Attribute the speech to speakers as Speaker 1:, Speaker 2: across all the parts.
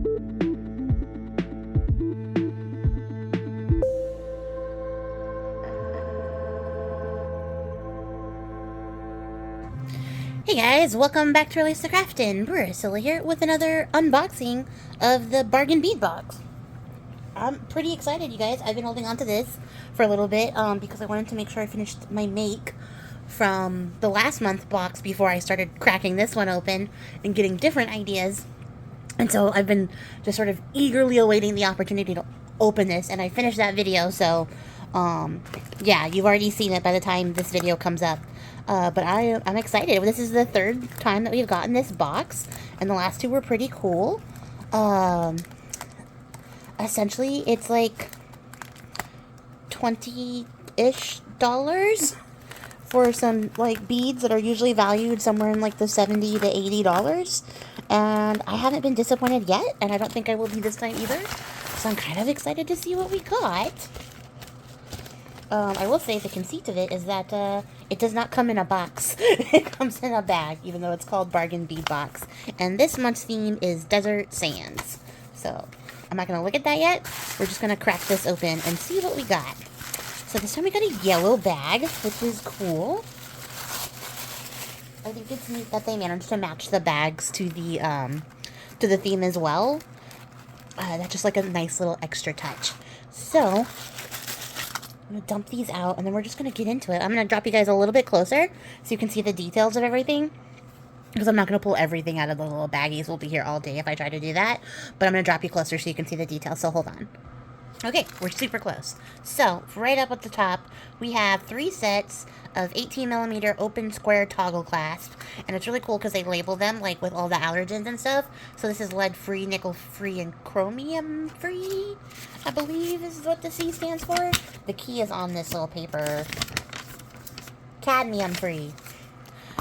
Speaker 1: Hey guys, welcome back to Release the Craftin. Priscilla here with another unboxing of the Bargain Bead Box. I'm pretty excited, you guys. I've been holding on to this for a little bit because I wanted to make sure I finished my make from the last month box before I started cracking this one open and getting different ideas. And so I've been just sort of eagerly awaiting the opportunity to open this, and I finished that video, so yeah, you've already seen it by the time this video comes up. But I'm excited. This is the third time that we've gotten this box, and the last two were pretty cool. Essentially, it's like $20-ish for some like beads that are usually valued somewhere in like the $70 to $80. And I haven't been disappointed yet, and I don't think I will be this time either. So I'm kind of excited to see what we got. I will say the conceit of it is that it does not come in a box. It comes in a bag, even though it's called Bargain Bead Box. And this month's theme is Desert Sands. So I'm not going to look at that yet. We're just going to crack this open and see what we got. So this time we got a yellow bag, which is cool. I think it's neat that they managed to match the bags to the theme as well. That's just like a nice little extra touch. So I'm going to dump these out, and then we're just going to get into it. I'm going to drop you guys a little bit closer so you can see the details of everything, because I'm not going to pull everything out of the little baggies. We'll be here all day if I try to do that, but I'm going to drop you closer so you can see the details, so hold on. Okay, we're super close. So, right up at the top, we have 3 sets of 18mm open square toggle clasp, and it's really cool because they label them, like, with all the allergens and stuff. So this is lead-free, nickel-free, and chromium-free, I believe is what the C stands for. The key is on this little paper. Cadmium-free.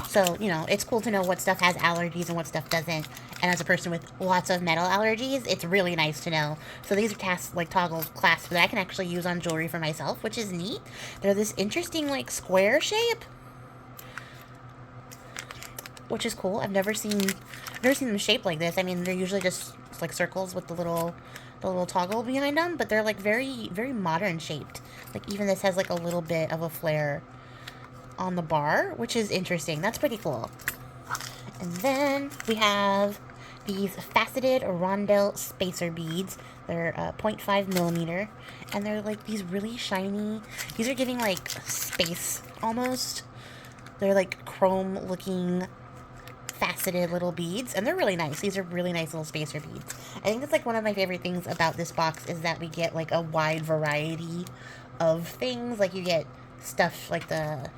Speaker 1: So, you know, it's cool to know what stuff has allergies and what stuff doesn't. And as a person with lots of metal allergies, it's really nice to know. So these are like toggle clasps that I can actually use on jewelry for myself, which is neat. They're this interesting, like, square shape, which is cool. I've never seen them shaped like this. I mean, they're usually just like circles with the little toggle behind them, but they're like very, very modern shaped. Like even this has like a little bit of a flare on the bar, which is interesting. That's pretty cool. And then we have these faceted rondelle spacer beads. They're 0.5mm, and they're like these really shiny. These are giving like space almost. They're like chrome looking faceted little beads, and they're really nice. These are really nice little spacer beads. I think that's like one of my favorite things about this box is that we get like a wide variety of things. Like you get stuff like the,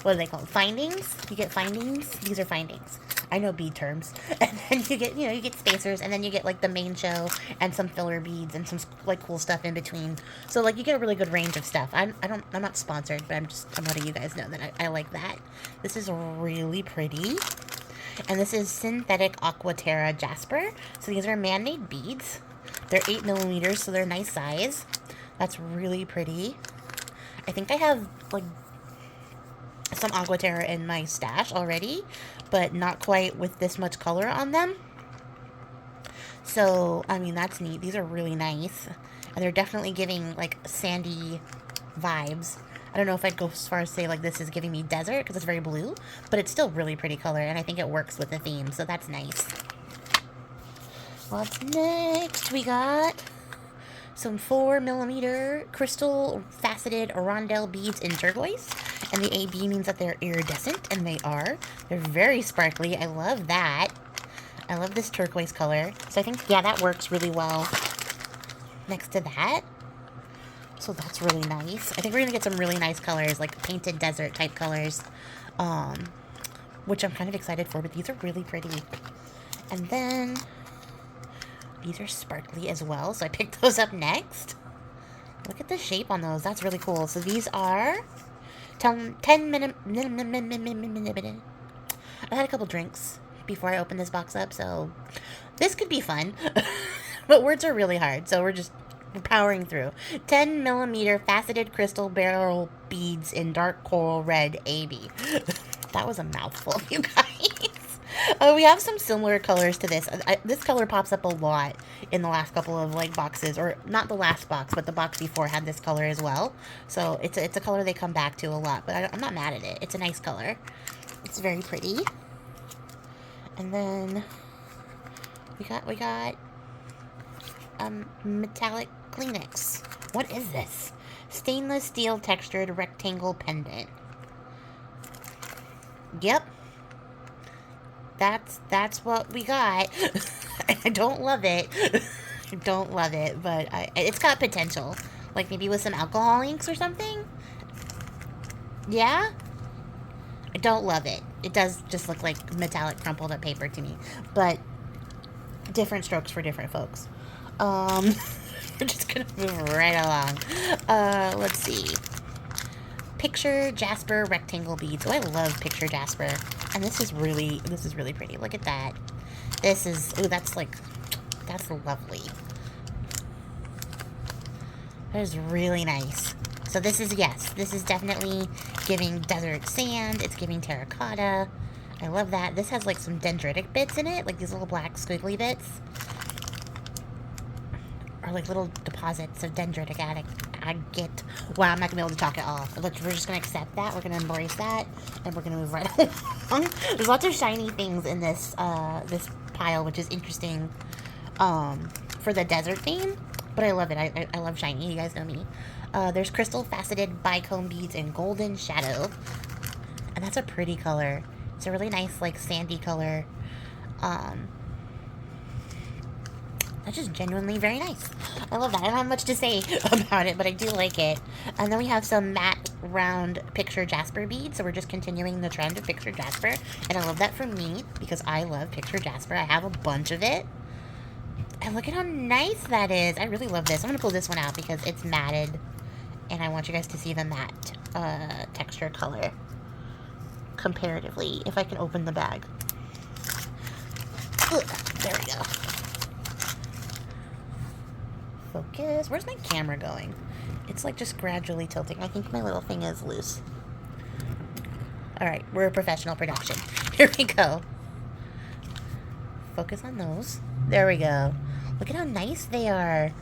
Speaker 1: what are they called? Findings? You get findings? These are findings. I know bead terms. And then you get, you get spacers, and then you get like the main show and some filler beads and some like cool stuff in between. So like you get a really good range of stuff. I'm not sponsored, but I'm letting you guys know that I like that. This is really pretty. And this is synthetic aquaterra jasper. So these are man-made beads. They're 8mm, so they're nice size. That's really pretty. I think I have like some aquaterra in my stash already, but not quite with this much color on them. So, I mean, that's neat. These are really nice, and they're definitely giving like sandy vibes. I don't know if I'd go as far as say like this is giving me desert because it's very blue, but it's still really pretty color, and I think it works with the theme, so that's nice. What's next? We got some 4mm crystal faceted rondelle beads in turquoise, and the AB means that they're iridescent, and they are. They're very sparkly. I love that. I love this turquoise color. So I think, yeah, that works really well next to that. So that's really nice. I think we're going to get some really nice colors, like painted desert type colors, which I'm kind of excited for, but these are really pretty. And then these are sparkly as well, so I picked those up next. Look at the shape on those. That's really cool. So these are 10 minute. I had a couple drinks before I opened this box up, so this could be fun. But words are really hard, so we're powering through. 10mm faceted crystal barrel beads in dark coral red AB. That was a mouthful, you guys. We have some similar colors to this. This color pops up a lot in the last couple of like boxes, or not the last box, but the box before had this color as well. So it's a color they come back to a lot, but I'm not mad at it. It's a nice color. It's very pretty. And then we got metallic Kleenex. What is this? Stainless steel textured rectangle pendant. Yep. That's what we got. I don't love it. I don't love it, but it's got potential. Like maybe with some alcohol inks or something? Yeah? I don't love it. It does just look like metallic crumpled up paper to me. But different strokes for different folks. We're just gonna move right along. Let's see. Picture Jasper rectangle beads. Oh, I love Picture Jasper. And this is really pretty. Look at that. This is, oh, that's lovely. That is really nice. So this is, yes, this is definitely giving desert sand. It's giving terracotta. I love that. This has like some dendritic bits in it, like these little black squiggly bits. Or like little deposits of dendritic agate. Wow, I'm not gonna be able to talk at all. Look, we're just gonna accept that. We're gonna embrace that, and we're gonna move right along. There's lots of shiny things in this this pile, which is interesting for the desert theme. But I love it. I love shiny. You guys know me. There's crystal faceted bicone beads in golden shadow, and that's a pretty color. It's a really nice like sandy color. That's just genuinely very nice. I love that. I don't have much to say about it, but I do like it. And then we have some matte round Picture Jasper beads. So we're just continuing the trend of Picture Jasper. And I love that for me because I love Picture Jasper. I have a bunch of it. And look at how nice that is. I really love this. I'm going to pull this one out because it's matted. And I want you guys to see the matte texture color comparatively. If I can open the bag. Ugh, there we go. Focus. Where's my camera going? It's like just gradually tilting. I think my little thing is loose. Alright, we're a professional production. Here we go. Focus on those. There we go. Look at how nice they are.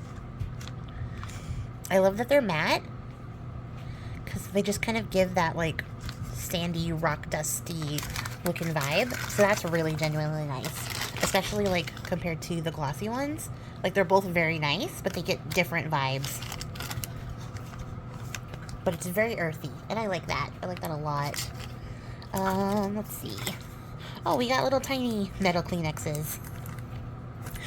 Speaker 1: I love that they're matte. Because they just kind of give that like sandy, rock dusty looking vibe. So that's really genuinely nice. Especially like compared to the glossy ones. Like they're both very nice, but they get different vibes. But it's very earthy, and I like that. I like that a lot. Let's see. Oh, we got little tiny metal Kleenexes.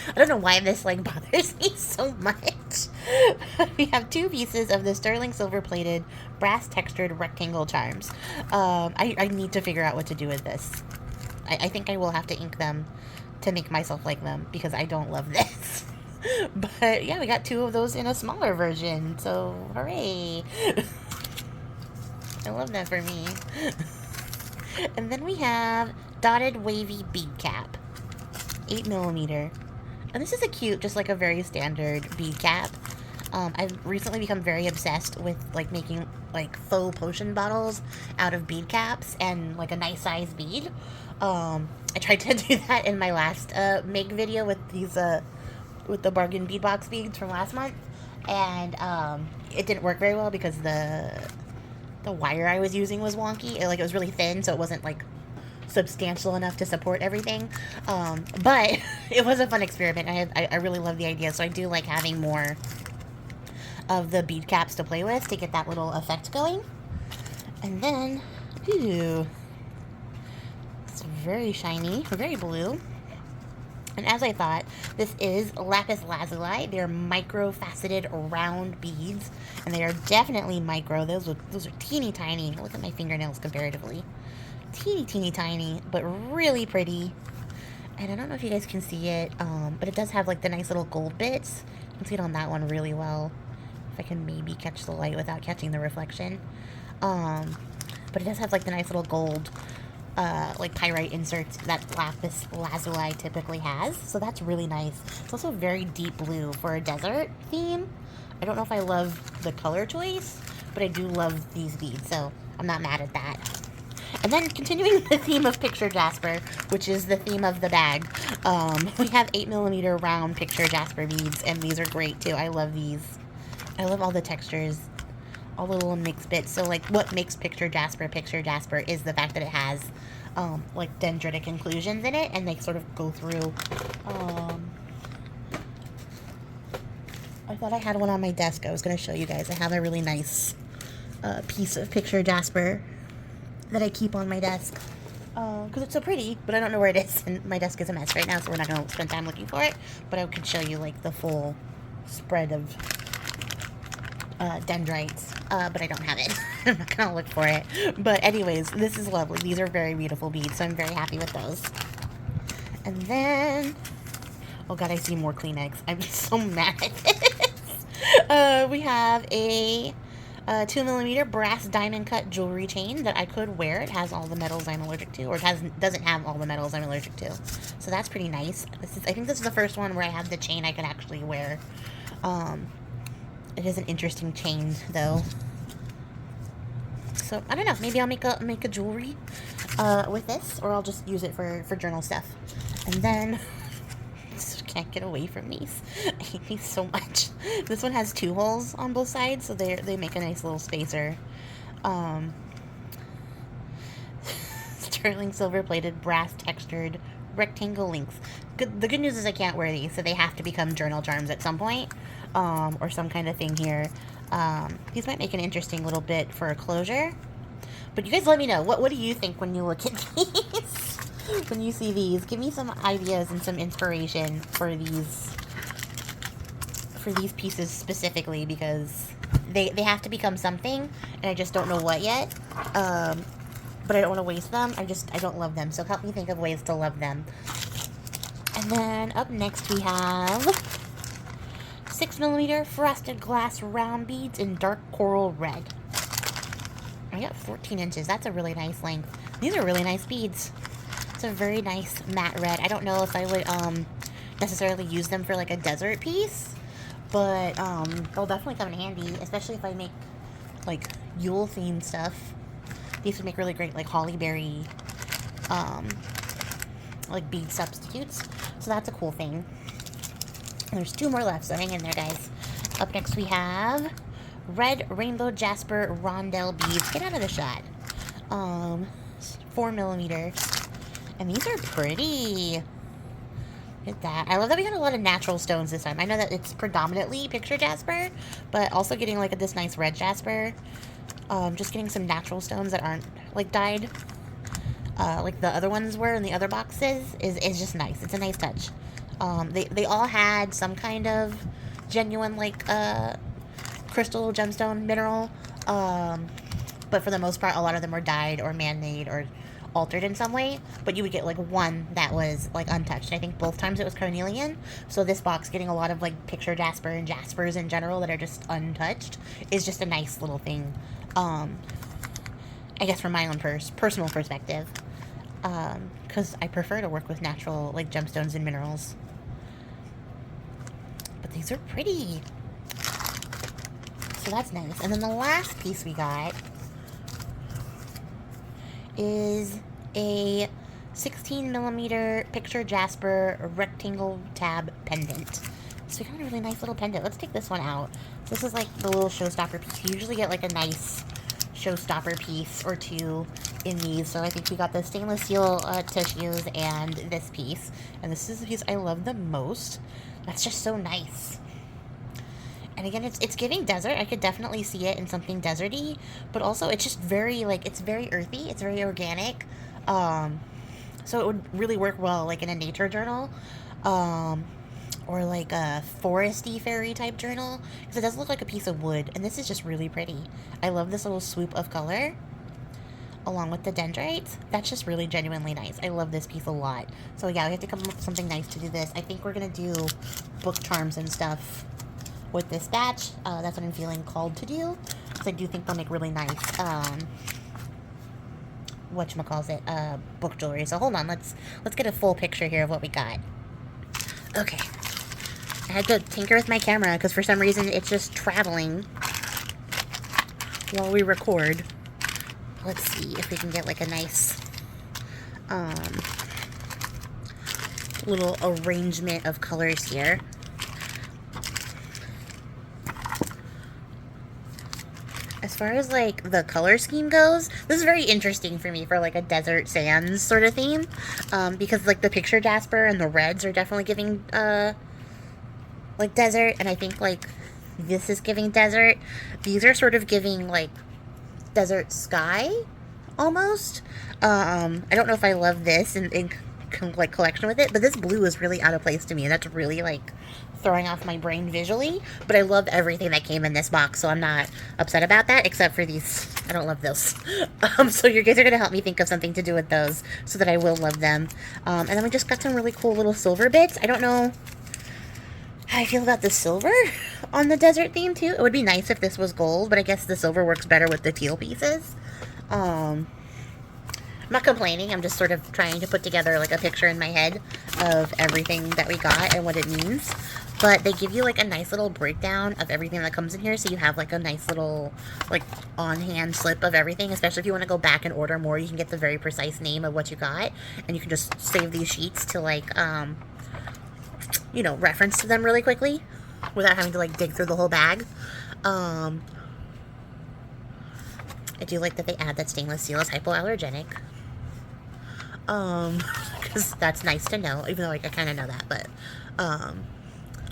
Speaker 1: I don't know why this like bothers me so much. We have 2 pieces of the sterling silver plated brass textured rectangle charms. I need to figure out what to do with this. I think I will have to ink them to make myself like them because I don't love this. But yeah, we got 2 of those in a smaller version, so hooray. I love that for me. And then we have dotted wavy bead cap, 8mm. And this is a cute, just like a very standard bead cap. I've recently become very obsessed with like making like faux potion bottles out of bead caps and like a nice size bead. I tried to do that in my last make video with these with the Bargain Bead Box beads from last month, and it didn't work very well because the wire I was using was wonky. It was really thin, so it wasn't like substantial enough to support everything. But it was a fun experiment. I really love the idea, so I do like having more of the bead caps to play with to get that little effect going. And then, ooh, it's very shiny, very blue. And as I thought, this is lapis lazuli. They're micro-faceted round beads, and they are definitely micro. Those are teeny tiny. Look at my fingernails comparatively. Teeny tiny, but really pretty. And I don't know if you guys can see it, but it does have like the nice little gold bits. You can see it on that one really well. If I can maybe catch the light without catching the reflection. But it does have like the nice little gold like pyrite inserts that lapis lazuli typically has, so that's really nice. It's also very deep blue for a desert theme. I don't know if I love the color choice, but I do love these beads, so I'm not mad at that. And then continuing the theme of picture jasper, which is the theme of the bag, we have 8mm round picture jasper beads, and these are great too. I love these. I love all the textures, all the little mixed bits. So like what makes picture jasper is the fact that it has like dendritic inclusions in it, and they sort of go through. I thought I had one on my desk. I was going to show you guys. I have a really nice piece of picture jasper that I keep on my desk because it's so pretty, but I don't know where it is, and my desk is a mess right now, so we're not going to spend time looking for it, but I could show you like the full spread of dendrites, but I don't have it. I'm not going to look for it. But anyways, this is lovely. These are very beautiful beads, so I'm very happy with those. And then, oh god, I see more Kleenex. I'm so mad at this. We have a 2mm brass diamond cut jewelry chain that I could wear. It has all the metals I'm allergic to, or it doesn't have all the metals I'm allergic to. So that's pretty nice. I think this is the first one where I have the chain I could actually wear. It is an interesting chain, though. So, I don't know. Maybe I'll make a jewelry with this, or I'll just use it for journal stuff. And then, just can't get away from these. I hate these so much. This one has 2 holes on both sides, so they make a nice little spacer. Sterling silver-plated, brass-textured rectangle links. The good news is I can't wear these, so they have to become journal charms at some point. Or some kind of thing here. These might make an interesting little bit for a closure. But you guys let me know. What do you think when you look at these? When you see these? Give me some ideas and some inspiration for these pieces specifically, because they have to become something, and I just don't know what yet. But I don't want to waste them. I don't love them. So help me think of ways to love them. And then up next we have 6mm frosted glass round beads in dark coral red. I got 14 inches. That's a really nice length. These are really nice beads. It's a very nice matte red. I don't know if I would necessarily use them for like a desert piece, but they'll definitely come in handy, especially if I make like Yule themed stuff. These would make really great like holly berry like bead substitutes. So that's a cool thing. There's 2 more left, so hang in there, guys. Up next we have red rainbow jasper rondelle beads. Get out of the shot. 4mm. And these are pretty. Look at that. I love that we got a lot of natural stones this time. I know that it's predominantly picture jasper, but also getting like this nice red jasper. Just getting some natural stones that aren't like dyed, like the other ones were in the other boxes, is just nice. It's a nice touch. They all had some kind of genuine, like, crystal, gemstone, mineral, but for the most part, a lot of them were dyed or man-made or altered in some way, but you would get, like, one that was, like, untouched. I think both times it was carnelian, so this box getting a lot of, like, picture jasper and jaspers in general that are just untouched is just a nice little thing, I guess from my own personal perspective, because I prefer to work with natural, like, gemstones and minerals. But these are pretty. So that's nice. And then the last piece we got is a 16mm picture jasper rectangle tab pendant. So we got a really nice little pendant. Let's take this one out. So this is like the little showstopper piece. You usually get like a nice showstopper piece or 2 in these. So I think we got the stainless steel tissues and this piece. And this is the piece I love the most. That's just so nice. And again, it's giving desert. I could definitely see it in something deserty, but also it's just very, like, it's very earthy. It's very organic. So it would really work well, like, in a nature journal, or like a foresty fairy type journal, because it does look like a piece of wood, and this is just really pretty. I love this little swoop of color, along with the dendrites. That's just really genuinely nice. I love this piece a lot. So yeah, we have to come up with something nice to do this. I think we're gonna do book charms and stuff with this batch. That's what I'm feeling called to do, because I do think they'll make really nice, whatchamacallit, book jewelry. So hold on, let's get a full picture here of what we got. Okay. I had to tinker with my camera, because for some reason it's just traveling while we record. let's see if we can get like a nice little arrangement of colors here. As far as like the color scheme goes, this is very interesting for me for like a desert sands sort of theme, because like the picture jasper and the reds are definitely giving like desert, and I think like this is giving desert. These are sort of giving like desert sky almost. I don't know if I love this in like collection with it, but this blue is really out of place to me, and that's really like throwing off my brain visually. But I love everything that came in this box, so I'm not upset about that, except for these. I don't love those. So you guys are gonna help me think of something to do with those so that I will love them. And then we just got some really cool little silver bits. I don't know how I feel about the silver on the desert theme too. It would be nice if this was gold, but I guess the silver works better with the teal pieces. I'm not complaining, I'm just sort of trying to put together like a picture in my head of everything that we got and what it means. But they give you like a nice little breakdown of everything that comes in here, so you have like a nice little like on-hand slip of everything, especially if you want to go back and order more. You can get the very precise name of what you got, and you can just save these sheets to like you know, reference to them really quickly without having to like dig through the whole bag. I do like that they add that stainless steel is hypoallergenic. Because that's nice to know, even though like I kind of know that, but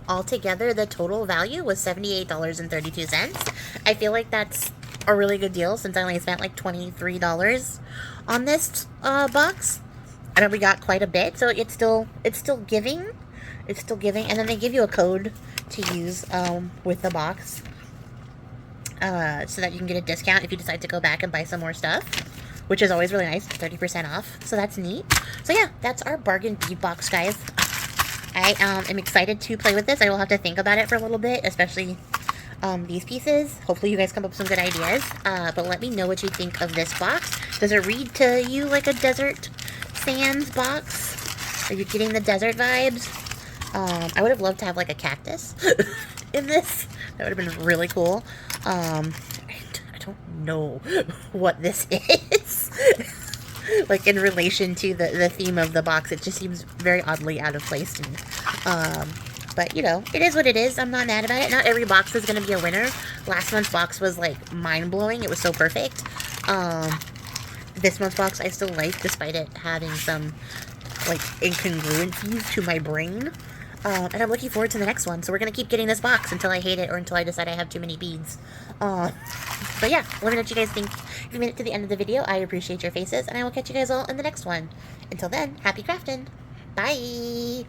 Speaker 1: altogether the total value was $78.32. I feel like that's a really good deal since I only spent like $23 on this box. I know we got quite a bit, so it's still giving. It's still giving, and then they give you a code to use with the box, so that you can get a discount if you decide to go back and buy some more stuff, which is always really nice, 30% off, so that's neat. So yeah, that's our Bargain Bead Box, guys. I am excited to play with this. I will have to think about it for a little bit, especially these pieces. Hopefully you guys come up with some good ideas, but let me know what you think of this box. Does it read to you like a desert sands box? Are you getting the desert vibes? I would have loved to have like a cactus in this. That would have been really cool. I don't know what this is. Like in relation to the theme of the box, it just seems very oddly out of place to me. But you know, it is what it is. I'm not mad about it. Not every box is going to be a winner. Last month's box was like mind-blowing. It was so perfect. This month's box I still like, despite it having some like incongruencies to my brain. And I'm looking forward to the next one. So we're going to keep getting this box until I hate it or until I decide I have too many beads. But yeah, let me know what you guys think. If you made it to the end of the video, I appreciate your faces. And I will catch you guys all in the next one. Until then, happy crafting. Bye!